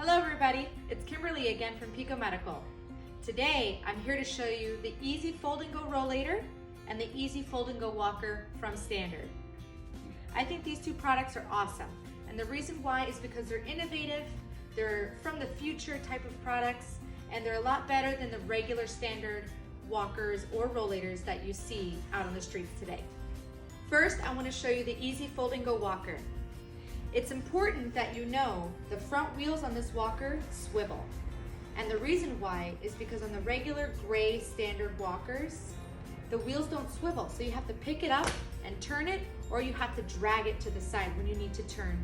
Hello everybody, it's Kimberly again from Pico Medical. Today I'm here to show you the Easy Fold and Go Rollator and the Easy Fold and Go Walker from Standard. I think these two products are awesome, and the reason why is because they're innovative, they're from the future type of products, and they're a lot better than the regular standard walkers or rollators that you see out on the streets today. First, I want to show you the Easy Fold and Go Walker. It's important that you know the front wheels on this walker swivel. And the reason why is because on the regular gray standard walkers, the wheels don't swivel. So you have to pick it up and turn it, or you have to drag it to the side when you need to turn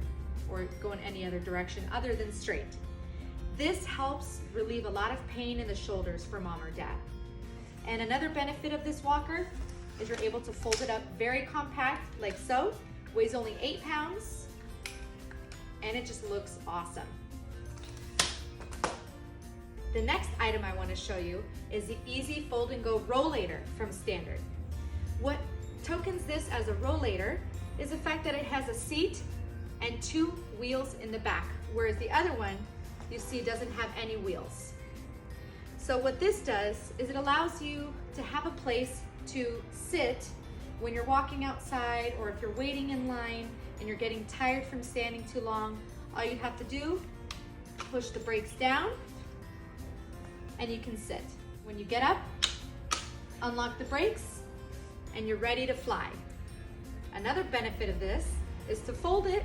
or go in any other direction other than straight. This helps relieve a lot of pain in the shoulders for mom or dad. And another benefit of this walker is you're able to fold it up very compact like so, weighs only 8 pounds, and it just looks awesome. The next item I want to show you is the Easy Fold and Go Rollator from Standard. What tokens this as a rollator is the fact that it has a seat and 2 wheels in the back, whereas the other one you see doesn't have any wheels. So what this does is it allows you to have a place to sit when you're walking outside, or if you're waiting in line and you're getting tired from standing too long. All you have to do, push the brakes down and you can sit. When you get up, unlock the brakes and you're ready to fly. Another benefit of this is to fold it.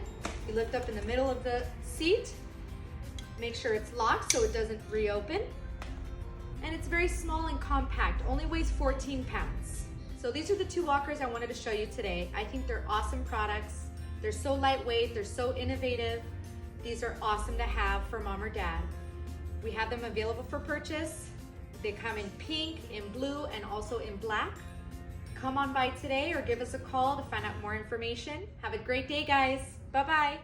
You lift up in the middle of the seat, make sure it's locked so it doesn't reopen. And it's very small and compact, only weighs 14 pounds. So these are the 2 walkers I wanted to show you today. I think they're awesome products. They're so lightweight, they're so innovative. These are awesome to have for mom or dad. We have them available for purchase. They come in pink, in blue, and also in black. Come on by today or give us a call to find out more information. Have a great day, guys. Bye-bye.